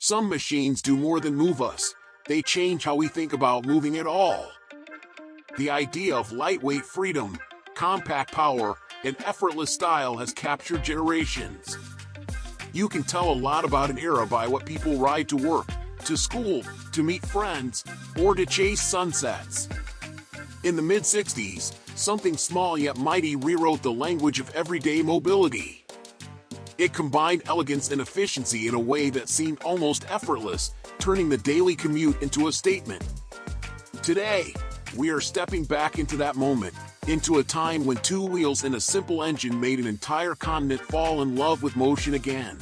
Some machines do more than move us. They change how we think about moving at all. The idea of lightweight freedom, compact power, and effortless style has captured generations. You can tell a lot about an era by what people ride to work, to school, to meet friends, or to chase sunsets. In the mid-60s, something small yet mighty rewrote the language of everyday mobility. It combined elegance and efficiency in a way that seemed almost effortless, turning the daily commute into a statement. Today, we are stepping back into that moment, into a time when two wheels and a simple engine made an entire continent fall in love with motion again.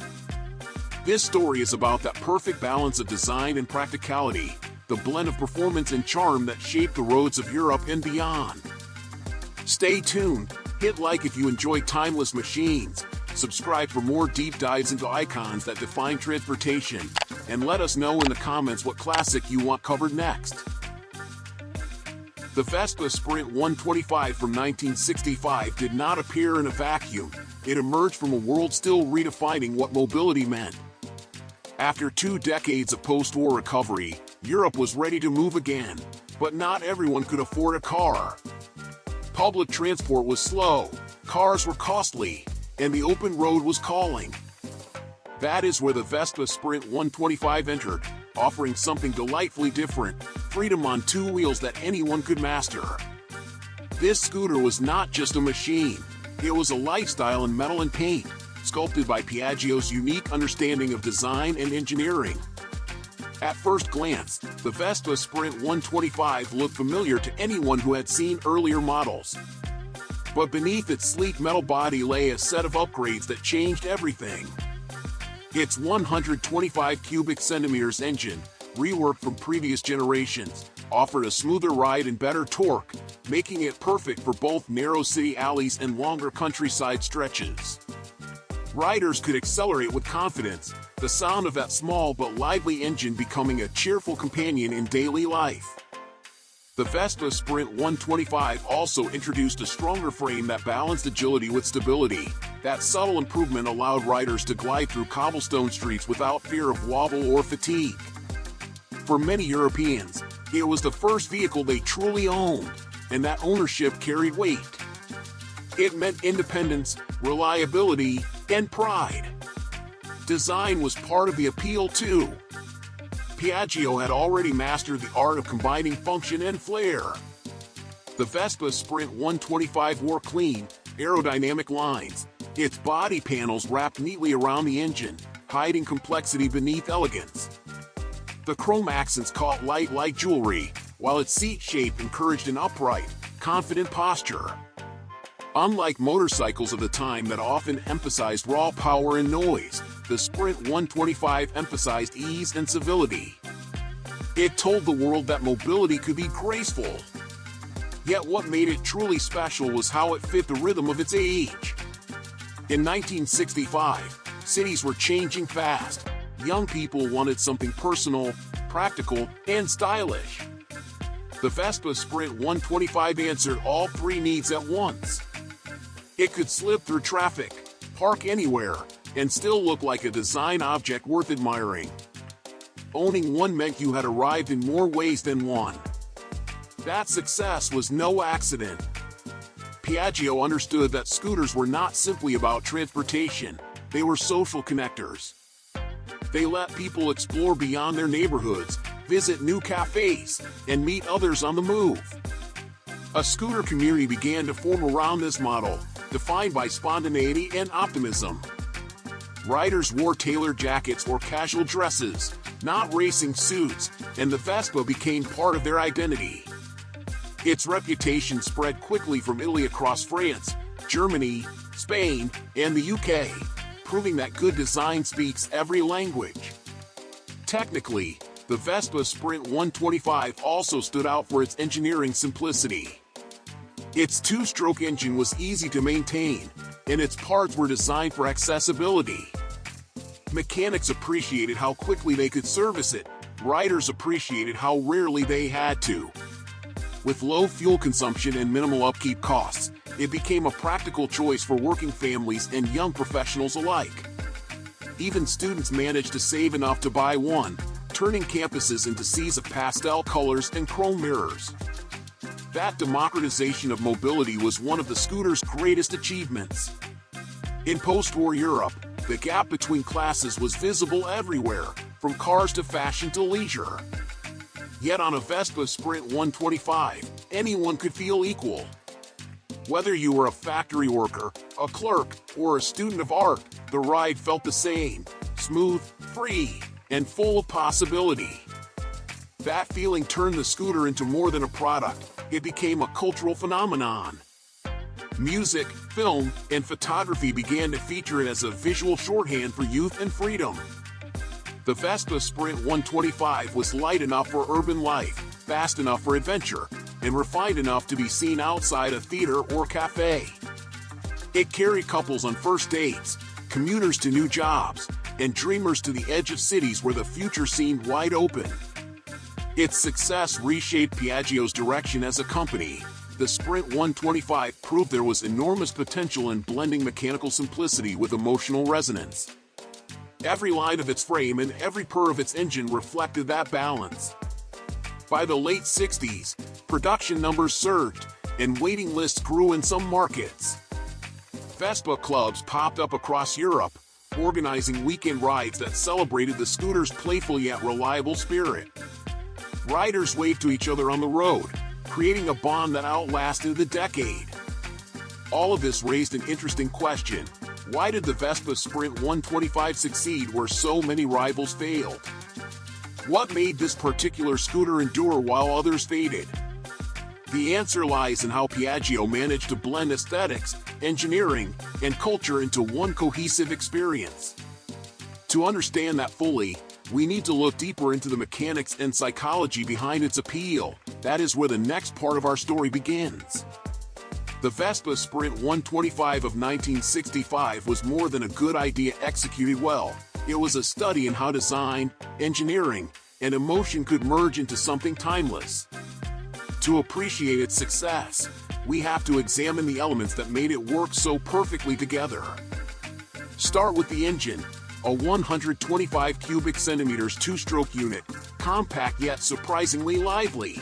This story is about that perfect balance of design and practicality, the blend of performance and charm that shaped the roads of Europe and beyond. Stay tuned, hit like if you enjoy timeless machines, subscribe for more deep dives into icons that define transportation, and let us know in the comments what classic you want covered next. The Vespa Sprint 125 from 1965 did not appear in a vacuum. It emerged from a world still redefining what mobility meant. After 2 decades of post-war recovery, Europe was ready to move again, but not everyone could afford a car. Public transport was slow, cars were costly, and the open road was calling. That is where the Vespa Sprint 125 entered, offering something delightfully different, freedom on 2 wheels that anyone could master. This scooter was not just a machine, it was a lifestyle in metal and paint, sculpted by Piaggio's unique understanding of design and engineering. At first glance, the Vespa Sprint 125 looked familiar to anyone who had seen earlier models. But beneath its sleek metal body lay a set of upgrades that changed everything. Its 125 cubic centimeters engine, reworked from previous generations, offered a smoother ride and better torque, making it perfect for both narrow city alleys and longer countryside stretches. Riders could accelerate with confidence, the sound of that small but lively engine becoming a cheerful companion in daily life. The Vespa Sprint 125 also introduced a stronger frame that balanced agility with stability. That subtle improvement allowed riders to glide through cobblestone streets without fear of wobble or fatigue. For many Europeans, it was the first vehicle they truly owned, and that ownership carried weight. It meant independence, reliability, and pride. Design was part of the appeal too. Piaggio had already mastered the art of combining function and flair. The Vespa Sprint 125 wore clean, aerodynamic lines, its body panels wrapped neatly around the engine, hiding complexity beneath elegance. The chrome accents caught light like jewelry, while its seat shape encouraged an upright, confident posture. Unlike motorcycles of the time that often emphasized raw power and noise, the Sprint 125 emphasized ease and civility. It told the world that mobility could be graceful. Yet what made it truly special was how it fit the rhythm of its age. In 1965, cities were changing fast. Young people wanted something personal, practical, and stylish. The Vespa Sprint 125 answered all 3 needs at once. It could slip through traffic, park anywhere, and still look like a design object worth admiring. Owning one meant you had arrived in more ways than one. That success was no accident. Piaggio understood that scooters were not simply about transportation, they were social connectors. They let people explore beyond their neighborhoods, visit new cafes, and meet others on the move. A scooter community began to form around this model, defined by spontaneity and optimism. Riders wore tailored jackets or casual dresses, not racing suits, and the Vespa became part of their identity. Its reputation spread quickly from Italy across France, Germany, Spain, and the UK, proving that good design speaks every language. Technically, the Vespa Sprint 125 also stood out for its engineering simplicity. Its 2-stroke engine was easy to maintain, and its parts were designed for accessibility. Mechanics appreciated how quickly they could service it, riders appreciated how rarely they had to. With low fuel consumption and minimal upkeep costs, it became a practical choice for working families and young professionals alike. Even students managed to save enough to buy one, turning campuses into seas of pastel colors and chrome mirrors. That democratization of mobility was one of the scooter's greatest achievements. In post-war Europe, the gap between classes was visible everywhere, from cars to fashion to leisure. Yet on a Vespa Sprint 125, anyone could feel equal. Whether you were a factory worker, a clerk, or a student of art, the ride felt the same: smooth, free, and full of possibility. That feeling turned the scooter into more than a product. It became a cultural phenomenon. Music, film, and photography began to feature it as a visual shorthand for youth and freedom. The Vespa Sprint 125 was light enough for urban life, fast enough for adventure, and refined enough to be seen outside a theater or cafe. It carried couples on first dates, commuters to new jobs, and dreamers to the edge of cities where the future seemed wide open. Its success reshaped Piaggio's direction as a company. The Sprint 125 proved there was enormous potential in blending mechanical simplicity with emotional resonance. Every line of its frame and every purr of its engine reflected that balance. By the late 60s, production numbers surged, and waiting lists grew in some markets. Vespa clubs popped up across Europe, organizing weekend rides that celebrated the scooter's playful yet reliable spirit. Riders waved to each other on the road, creating a bond that outlasted the decade. All of this raised an interesting question: why did the Vespa Sprint 125 succeed where so many rivals failed? What made this particular scooter endure while others faded? The answer lies in how Piaggio managed to blend aesthetics, engineering, and culture into one cohesive experience. To understand that fully, we need to look deeper into the mechanics and psychology behind its appeal. That is where the next part of our story begins. The Vespa Sprint 125 of 1965 was more than a good idea executed well. It was a study in how design, engineering, and emotion could merge into something timeless. To appreciate its success, we have to examine the elements that made it work so perfectly together. Start with the engine, a 125 cubic centimeters two-stroke unit, compact yet surprisingly lively.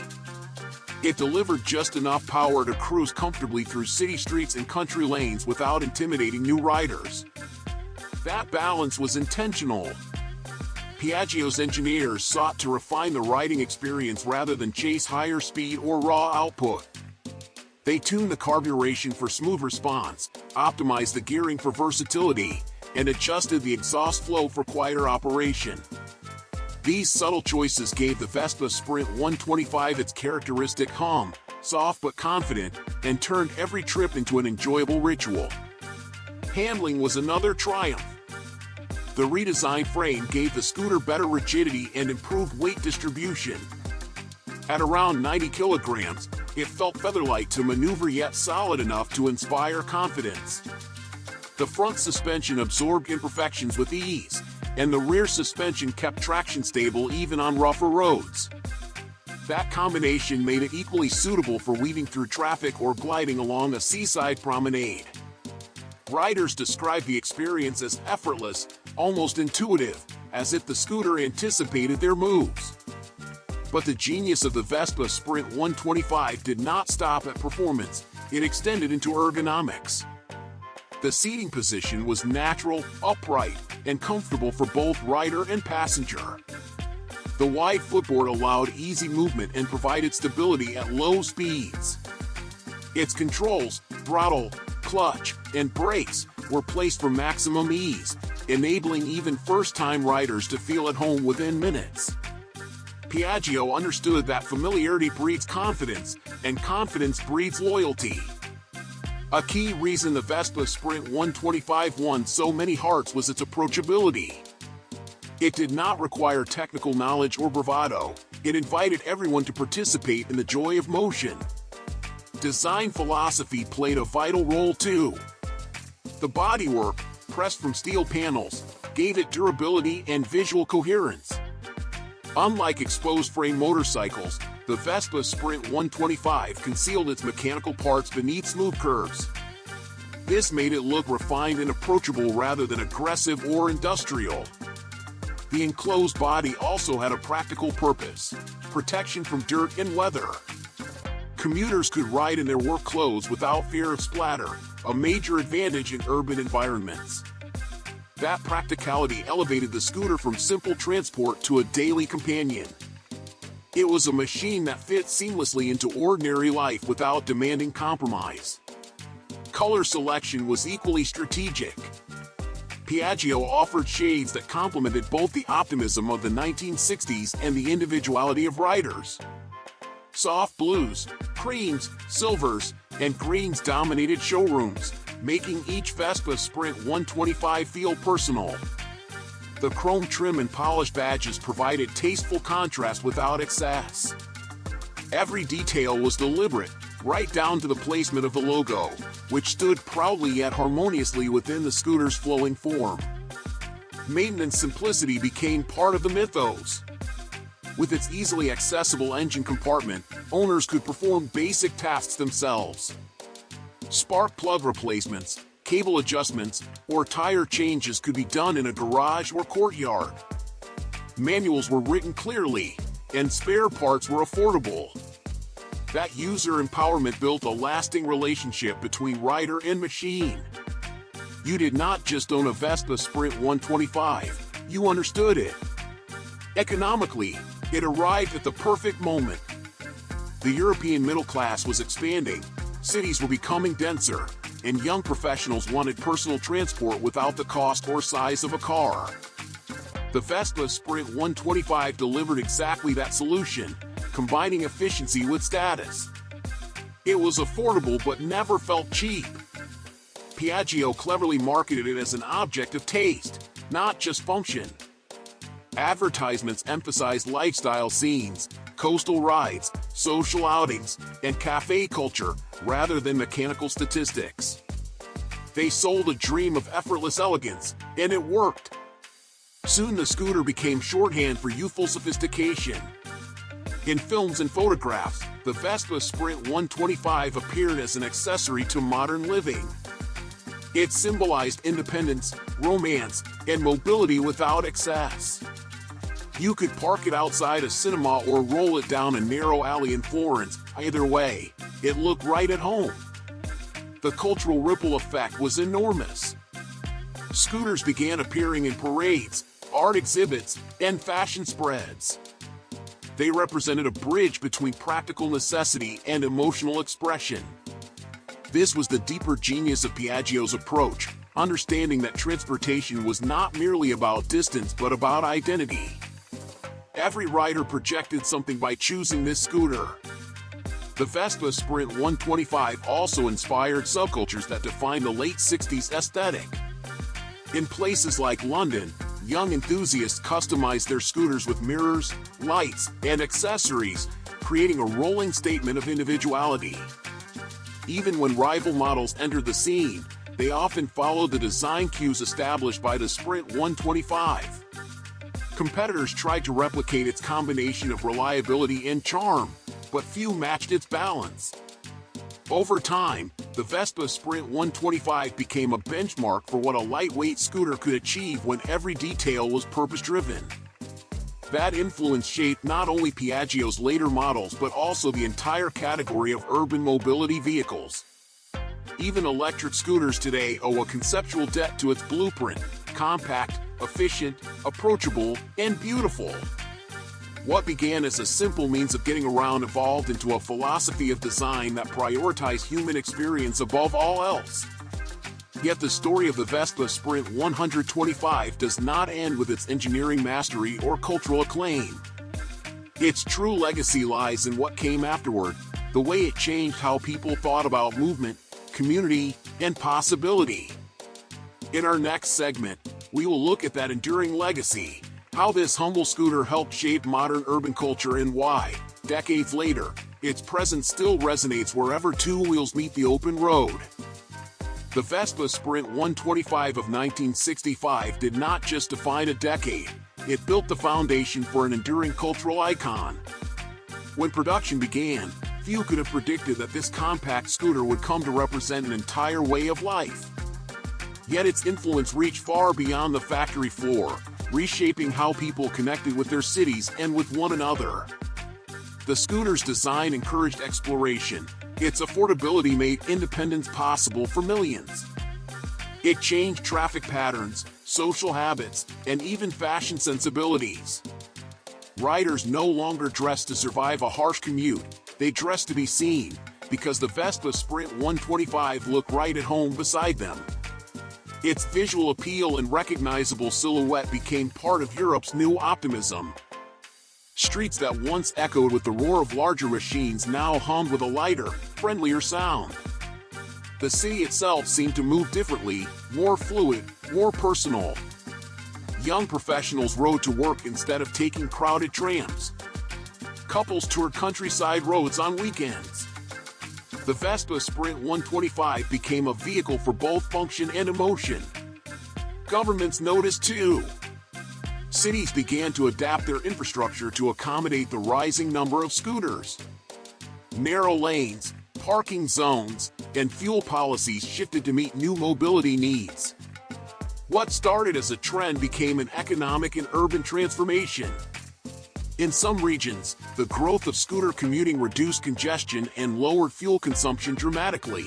It delivered just enough power to cruise comfortably through city streets and country lanes without intimidating new riders. That balance was intentional. Piaggio's engineers sought to refine the riding experience rather than chase higher speed or raw output. They tuned the carburation for smooth response, optimized the gearing for versatility, and adjusted the exhaust flow for quieter operation. These subtle choices gave the Vespa Sprint 125 its characteristic hum, soft but confident, and turned every trip into an enjoyable ritual. Handling was another triumph. The redesigned frame gave the scooter better rigidity and improved weight distribution. At around 90 kilograms, it felt feather-light to maneuver yet solid enough to inspire confidence. The front suspension absorbed imperfections with ease, and the rear suspension kept traction stable even on rougher roads. That combination made it equally suitable for weaving through traffic or gliding along a seaside promenade. Riders describe the experience as effortless, almost intuitive, as if the scooter anticipated their moves. But the genius of the Vespa Sprint 125 did not stop at performance. It extended into ergonomics. The seating position was natural, upright, and comfortable for both rider and passenger. The wide footboard allowed easy movement and provided stability at low speeds. Its controls, throttle, clutch, and brakes were placed for maximum ease, enabling even first-time riders to feel at home within minutes. Piaggio understood that familiarity breeds confidence, and confidence breeds loyalty. A key reason the Vespa Sprint 125 won so many hearts was its approachability. It did not require technical knowledge or bravado. It invited everyone to participate in the joy of motion. Design philosophy played a vital role too. The bodywork, pressed from steel panels, gave it durability and visual coherence. Unlike exposed-frame motorcycles, the Vespa Sprint 125 concealed its mechanical parts beneath smooth curves. This made it look refined and approachable rather than aggressive or industrial. The enclosed body also had a practical purpose: protection from dirt and weather. Commuters could ride in their work clothes without fear of splatter, a major advantage in urban environments. That practicality elevated the scooter from simple transport to a daily companion. It was a machine that fit seamlessly into ordinary life without demanding compromise. Color selection was equally strategic. Piaggio offered shades that complemented both the optimism of the 1960s and the individuality of riders. Soft blues, creams, silvers, and greens dominated showrooms, making each Vespa Sprint 125 feel personal. The chrome trim and polished badges provided tasteful contrast without excess. Every detail was deliberate, right down to the placement of the logo, which stood proudly yet harmoniously within the scooter's flowing form. Maintenance simplicity became part of the mythos. With its easily accessible engine compartment, owners could perform basic tasks themselves. Spark plug replacements, cable adjustments, or tire changes could be done in a garage or courtyard. Manuals were written clearly, and spare parts were affordable. That user empowerment built a lasting relationship between rider and machine. You did not just own a Vespa Sprint 125, you understood it. Economically, it arrived at the perfect moment. The European middle class was expanding, cities were becoming denser, and young professionals wanted personal transport without the cost or size of a car. The Vespa Sprint 125 delivered exactly that solution, combining efficiency with status. It was affordable but never felt cheap. Piaggio cleverly marketed it as an object of taste, not just function. Advertisements emphasized lifestyle scenes, coastal rides, social outings, and cafe culture rather than mechanical statistics. They sold a dream of effortless elegance, and it worked. Soon the scooter became shorthand for youthful sophistication. In films and photographs, the Vespa Sprint 125 appeared as an accessory to modern living. It symbolized independence, romance, and mobility without excess. You could park it outside a cinema or roll it down a narrow alley in Florence. Either way, it looked right at home. The cultural ripple effect was enormous. Scooters began appearing in parades, art exhibits, and fashion spreads. They represented a bridge between practical necessity and emotional expression. This was the deeper genius of Piaggio's approach, understanding that transportation was not merely about distance but about identity. Every rider projected something by choosing this scooter. The Vespa Sprint 125 also inspired subcultures that defined the late 60s aesthetic. In places like London, young enthusiasts customized their scooters with mirrors, lights, and accessories, creating a rolling statement of individuality. Even when rival models entered the scene, they often followed the design cues established by the Sprint 125. Competitors tried to replicate its combination of reliability and charm, but few matched its balance. Over time, the Vespa Sprint 125 became a benchmark for what a lightweight scooter could achieve when every detail was purpose-driven. That influence shaped not only Piaggio's later models but also the entire category of urban mobility vehicles. Even electric scooters today owe a conceptual debt to its blueprint: compact, efficient, approachable, and beautiful. What began as a simple means of getting around evolved into a philosophy of design that prioritized human experience above all else. Yet the story of the Vespa Sprint 125 does not end with its engineering mastery or cultural acclaim. Its true legacy lies in what came afterward, the way it changed how people thought about movement, community, and possibility. In our next segment, we will look at that enduring legacy, how this humble scooter helped shape modern urban culture and why, decades later, its presence still resonates wherever two wheels meet the open road. The Vespa Sprint 125 of 1965 did not just define a decade, it built the foundation for an enduring cultural icon. When production began, Few could have predicted that this compact scooter would come to represent an entire way of life. Yet its influence reached far beyond the factory floor, reshaping how people connected with their cities and with one another. The scooter's design encouraged exploration. Its affordability made independence possible for millions. It changed traffic patterns, social habits, and even fashion sensibilities. Riders no longer dressed to survive a harsh commute, they dressed to be seen, because the Vespa Sprint 125 looked right at home beside them. Its visual appeal and recognizable silhouette became part of Europe's new optimism. Streets that once echoed with the roar of larger machines now hummed with a lighter, friendlier sound. The city itself seemed to move differently, more fluid, more personal. Young professionals rode to work instead of taking crowded trams. Couples toured countryside roads on weekends. The Vespa Sprint 125 became a vehicle for both function and emotion. Governments noticed too. Cities began to adapt their infrastructure to accommodate the rising number of scooters. Narrow lanes, parking zones, and fuel policies shifted to meet new mobility needs. What started as a trend became an economic and urban transformation. In some regions, the growth of scooter commuting reduced congestion and lowered fuel consumption dramatically.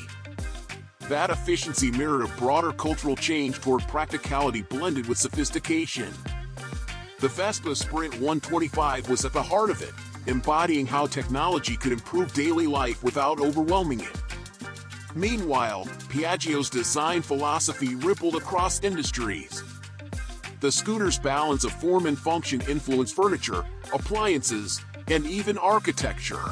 That efficiency mirrored a broader cultural change toward practicality blended with sophistication. The Vespa Sprint 125 was at the heart of it, embodying how technology could improve daily life without overwhelming it. Meanwhile, Piaggio's design philosophy rippled across industries. The scooter's balance of form and function influenced furniture, appliances, and even architecture.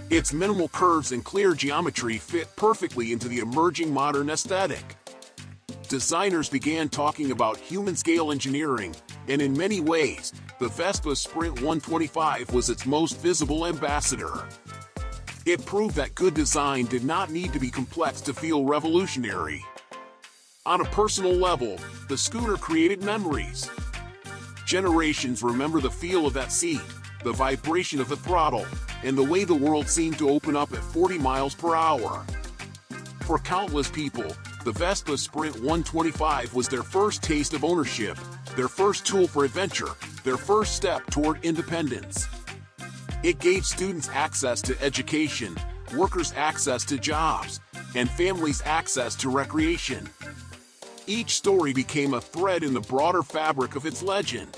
Its minimal curves and clear geometry fit perfectly into the emerging modern aesthetic. Designers began talking about human-scale engineering, and in many ways, the Vespa Sprint 125 was its most visible ambassador. It proved that good design did not need to be complex to feel revolutionary. On a personal level, the scooter created memories. Generations remember the feel of that seat, the vibration of the throttle, and the way the world seemed to open up at 40 miles per hour. For countless people, the Vespa Sprint 125 was their first taste of ownership, their first tool for adventure, their first step toward independence. It gave students access to education, workers access to jobs, and families access to recreation. Each story became a thread in the broader fabric of its legend.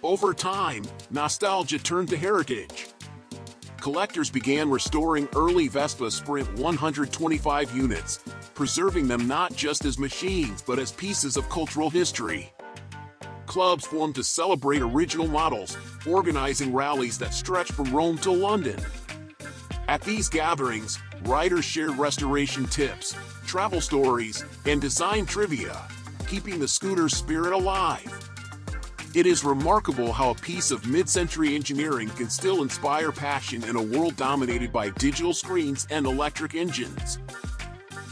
Over time, nostalgia turned to heritage. Collectors began restoring early Vespa Sprint 125 units, preserving them not just as machines but as pieces of cultural history. Clubs formed to celebrate original models, organizing rallies that stretched from Rome to London. At these gatherings, riders shared restoration tips, travel stories, and design trivia, keeping the scooter's spirit alive. It is remarkable how a piece of mid-century engineering can still inspire passion in a world dominated by digital screens and electric engines.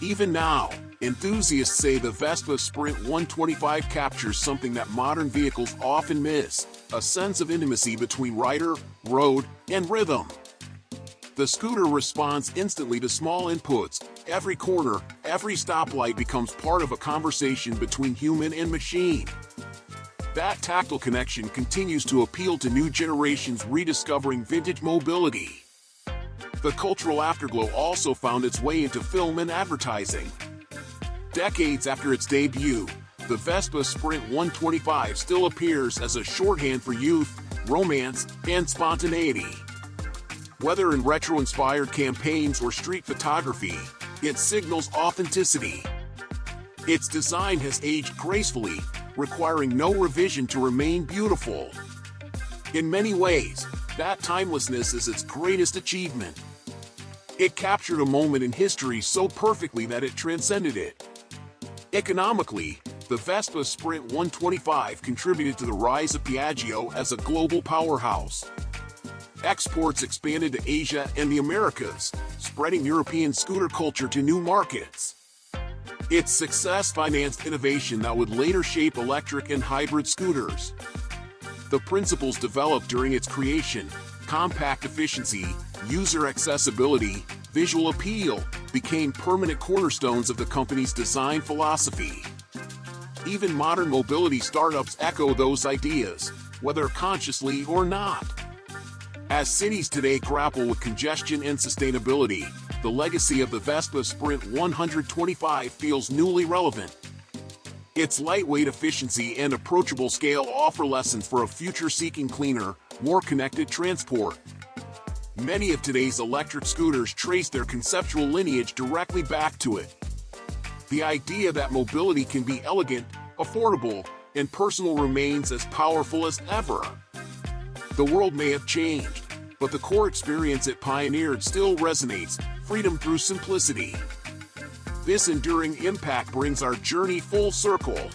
Even now, enthusiasts say the Vespa Sprint 125 captures something that modern vehicles often miss: a sense of intimacy between rider, road, and rhythm. The scooter responds instantly to small inputs. Every corner, every stoplight becomes part of a conversation between human and machine. That tactile connection continues to appeal to new generations rediscovering vintage mobility. The cultural afterglow also found its way into film and advertising. Decades after its debut, the Vespa Sprint 125 still appears as a shorthand for youth, romance, and spontaneity. Whether in retro-inspired campaigns or street photography, it signals authenticity. Its design has aged gracefully, requiring no revision to remain beautiful. In many ways, that timelessness is its greatest achievement. It captured a moment in history so perfectly that it transcended it. Economically, the Vespa Sprint 125 contributed to the rise of Piaggio as a global powerhouse. Exports expanded to Asia and the Americas, spreading European scooter culture to new markets. Its success financed innovation that would later shape electric and hybrid scooters. The principles developed during its creation, Compact efficiency, user accessibility, visual appeal became permanent cornerstones of the company's design philosophy. Even modern mobility startups echo those ideas, whether consciously or not. As cities today grapple with congestion and sustainability, the legacy of the Vespa Sprint 125 feels newly relevant. Its lightweight efficiency and approachable scale offer lessons for a future seeking cleaner, more connected transport. Many of today's electric scooters trace their conceptual lineage directly back to it. The idea that mobility can be elegant, affordable, and personal remains as powerful as ever. The world may have changed, but the core experience it pioneered still resonates: freedom through simplicity. This enduring impact brings our journey full circle.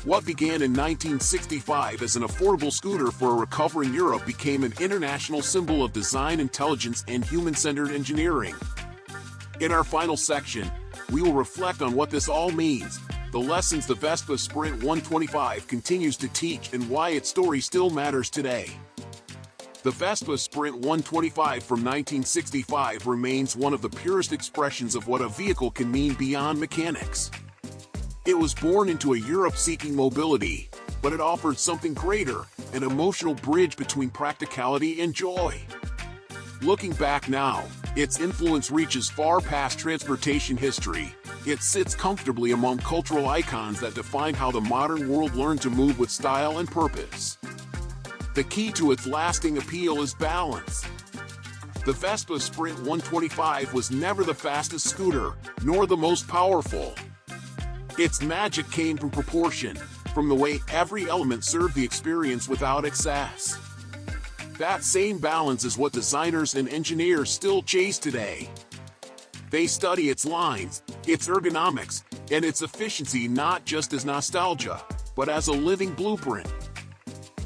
What began in 1965 as an affordable scooter for a recovering Europe became an international symbol of design intelligence and human-centered engineering. In our final section, we will reflect on what this all means, the lessons the Vespa Sprint 125 continues to teach, and why its story still matters today. The Vespa Sprint 125 from 1965 remains one of the purest expressions of what a vehicle can mean beyond mechanics. It was born into a Europe seeking mobility, but it offered something greater: an emotional bridge between practicality and joy. Looking back now, its influence reaches far past transportation history. It sits comfortably among cultural icons that define how the modern world learned to move with style and purpose. The key to its lasting appeal is balance. The Vespa Sprint 125 was never the fastest scooter, nor the most powerful. Its magic came from proportion, from the way every element served the experience without excess. That same balance is what designers and engineers still chase today. They study its lines, its ergonomics, and its efficiency not just as nostalgia, but as a living blueprint.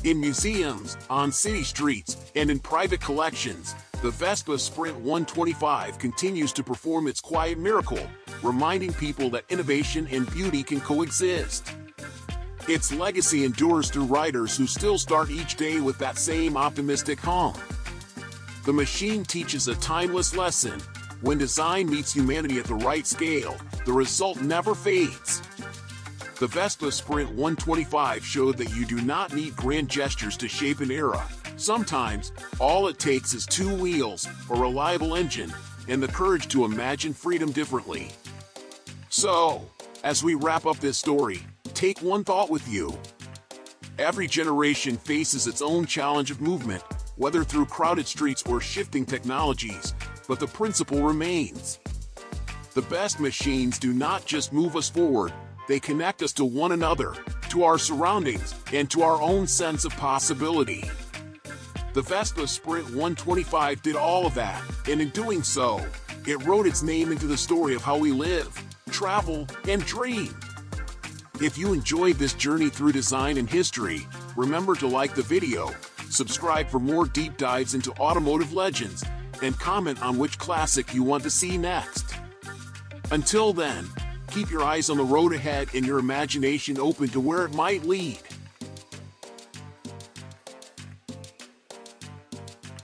In museums, on city streets, and in private collections, the Vespa Sprint 125 continues to perform its quiet miracle, reminding people that innovation and beauty can coexist. Its legacy endures through riders who still start each day with that same optimistic hum. The machine teaches a timeless lesson: when design meets humanity at the right scale, the result never fades. The Vespa Sprint 125 showed that you do not need grand gestures to shape an era. Sometimes, all it takes is two wheels, a reliable engine, and the courage to imagine freedom differently. So, as we wrap up this story, take one thought with you. Every generation faces its own challenge of movement, whether through crowded streets or shifting technologies, but the principle remains. The best machines do not just move us forward, they connect us to one another, to our surroundings, and to our own sense of possibility. The Vespa Sprint 125 did all of that, and in doing so, it wrote its name into the story of how we live, travel, and dream. If you enjoyed this journey through design and history, remember to like the video, subscribe for more deep dives into automotive legends, and comment on which classic you want to see next. Until then, keep your eyes on the road ahead and your imagination open to where it might lead.